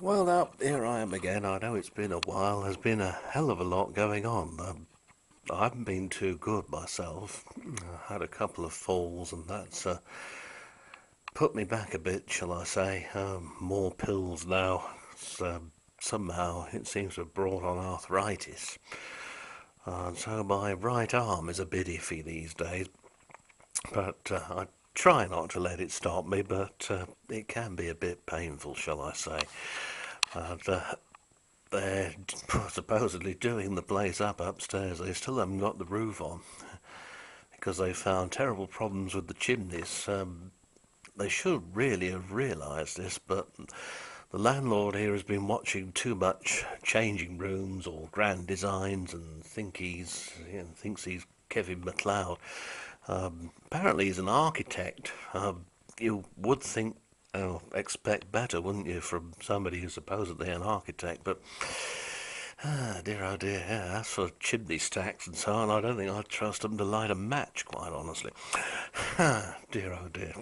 Well, now, here I am again. I know it's been a while. There's been a hell of a lot going on. I haven't been too good myself. I had a couple of falls, and that's put me back a bit, shall I say. More pills now. Somehow it seems to have brought on arthritis. And so my right arm is a bit iffy these days. But I try not to let it stop me, but it can be a bit painful, shall I say. And they're supposedly doing the place up upstairs. They still haven't got the roof on because they found terrible problems with the chimneys. They should really have realised this, but the landlord here has been watching too much changing rooms or grand designs and thinks he's Kevin MacLeod. Apparently he's an architect. You would think, expect better, wouldn't you, from somebody who's supposedly an architect? But dear, oh dear, yeah, as for chimney stacks and so on, I don't think I'd trust them to light a match, quite honestly. Dear, oh dear.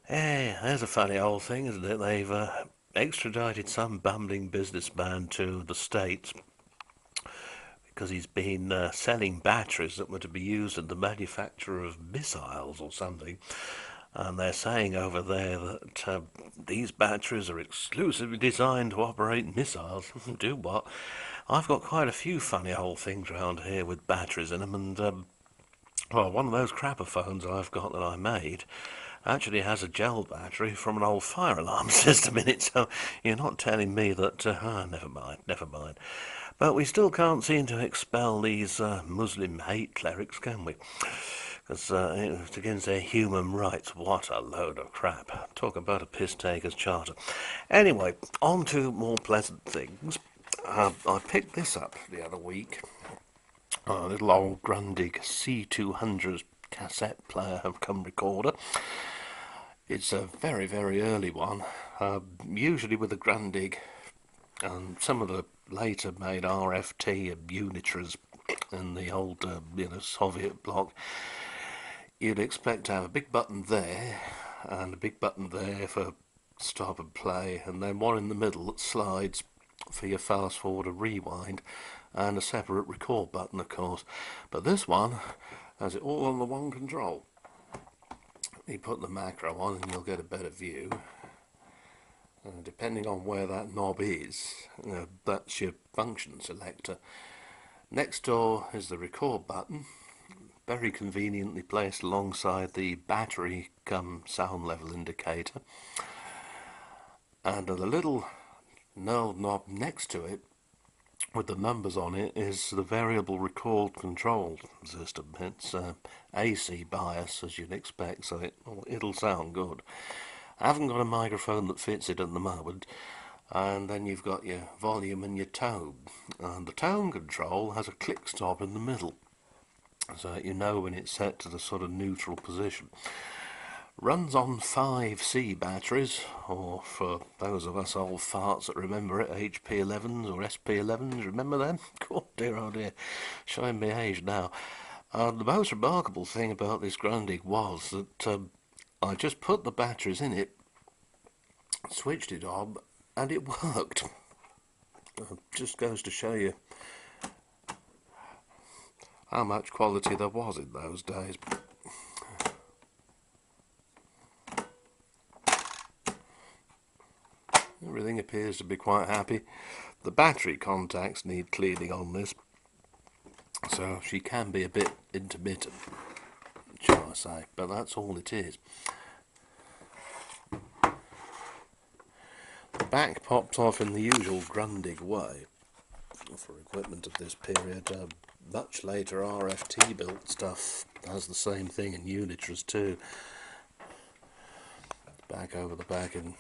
Hey, there's a funny old thing, isn't it? They've extradited some bumbling businessman to the States because he's been selling batteries that were to be used in the manufacture of missiles or something. And they're saying over there that these batteries are exclusively designed to operate missiles. Do what? I've got quite a few funny old things around here with batteries in them, and well, one of those crapper phones I've got that I made actually has a gel battery from an old fire alarm system in it. So you're not telling me that? Never mind, never mind. But we still can't seem to expel these Muslim hate clerics, can we? Because it's against their human rights. What a load of crap. Talk about a piss taker's charter. Anyway, on to more pleasant things. I picked this up the other week. A little old Grundig C200 cassette player and come recorder. It's a very, very early one. Usually with a Grundig and some of the later made RFT and Unitras in the old Soviet bloc, you'd expect to have a big button there and a big button there for stop and play, and then one in the middle that slides for your fast forward and rewind, and a separate record button, of course. But this one has it all on the one control. You put the macro on and you'll get a better view. Depending on where that knob is, that's your function selector. Next door is the record button, very conveniently placed alongside the battery cum sound level indicator. And the little knurled knob next to it with the numbers on it is the variable record control system. It's AC bias, as you'd expect, so it'll sound good. I haven't got a microphone that fits it at the moment. And then you've got your volume and your tone. And the tone control has a click stop in the middle, so that you know when it's set to the sort of neutral position. Runs on 5C batteries, or for those of us old farts that remember it, HP11s or SP11s, remember them? God dear, oh dear, showing my age now. The most remarkable thing about this Grundig was that I just put the batteries in it, switched it on, and it worked. Just goes to show you how much quality there was in those days. Everything appears to be quite happy. The battery contacts need cleaning on this, so she can be a bit intermittent, shall I say, but that's all it is. The back pops off in the usual Grundig way for equipment of this period. Much later RFT built stuff has the same thing in Unitras too. Back over the back, and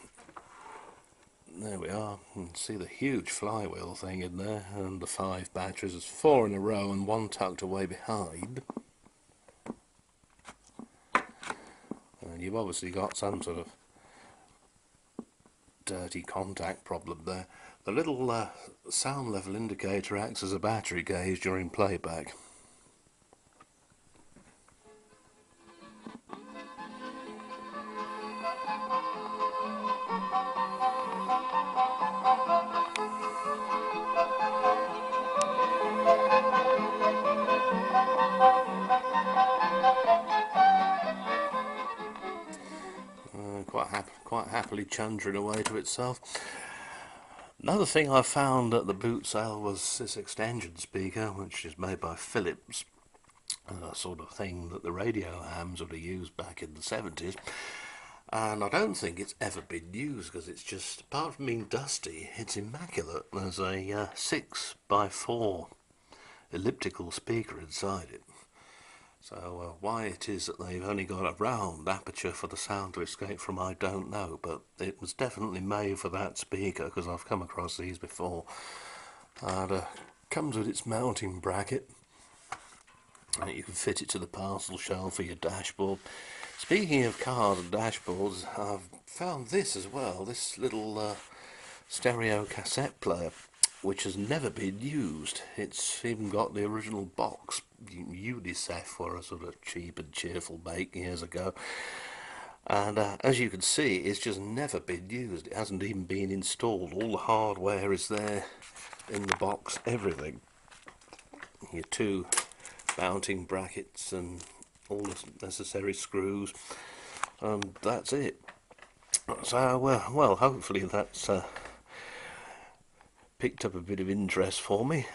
there we are. You can see the huge flywheel thing in there, and the 5 batteries. There's 4 in a row and 1 tucked away behind. And you've obviously got some sort of dirty contact problem there. The little sound level indicator acts as a battery gauge during playback. quite happily chundering away to itself. Another thing I found at the boot sale was this extension speaker, which is made by Philips, a sort of thing that the radio hams would have used back in the 70s. And I don't think it's ever been used because it's just, apart from being dusty, it's immaculate. There's a 6x4 elliptical speaker inside it. So why it is that they've only got a round aperture for the sound to escape from, I don't know, but it was definitely made for that speaker because I've come across these before. And comes with its mounting bracket. You can fit it to the parcel shelf for your dashboard. Speaking of cars and dashboards, I've found this as well, this little stereo cassette player, which has never been used. It's even got the original box. UNICEF were a sort of cheap and cheerful make years ago. And as you can see, it's just never been used. It hasn't even been installed. All the hardware is there in the box, everything. Your two mounting brackets and all the necessary screws, and that's it. So well, hopefully that's picked up a bit of interest for me.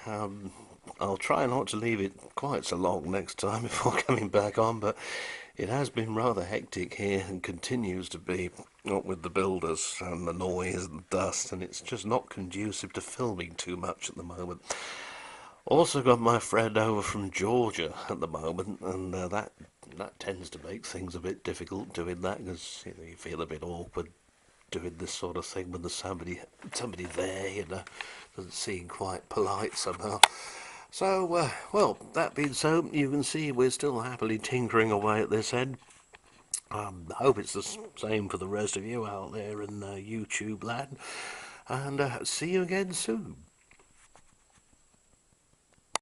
I'll try not to leave it quite so long next time before coming back on, but it has been rather hectic here and continues to be, what with the builders and the noise and the dust, and it's just not conducive to filming too much at the moment. Also got my friend over from Georgia at the moment, and that tends to make things a bit difficult doing that, because you feel a bit awkward doing this sort of thing when there's somebody there, doesn't seem quite polite somehow. So well, that being so, you can see we're still happily tinkering away at this end. I hope it's the same for the rest of you out there in YouTube land, and see you again soon.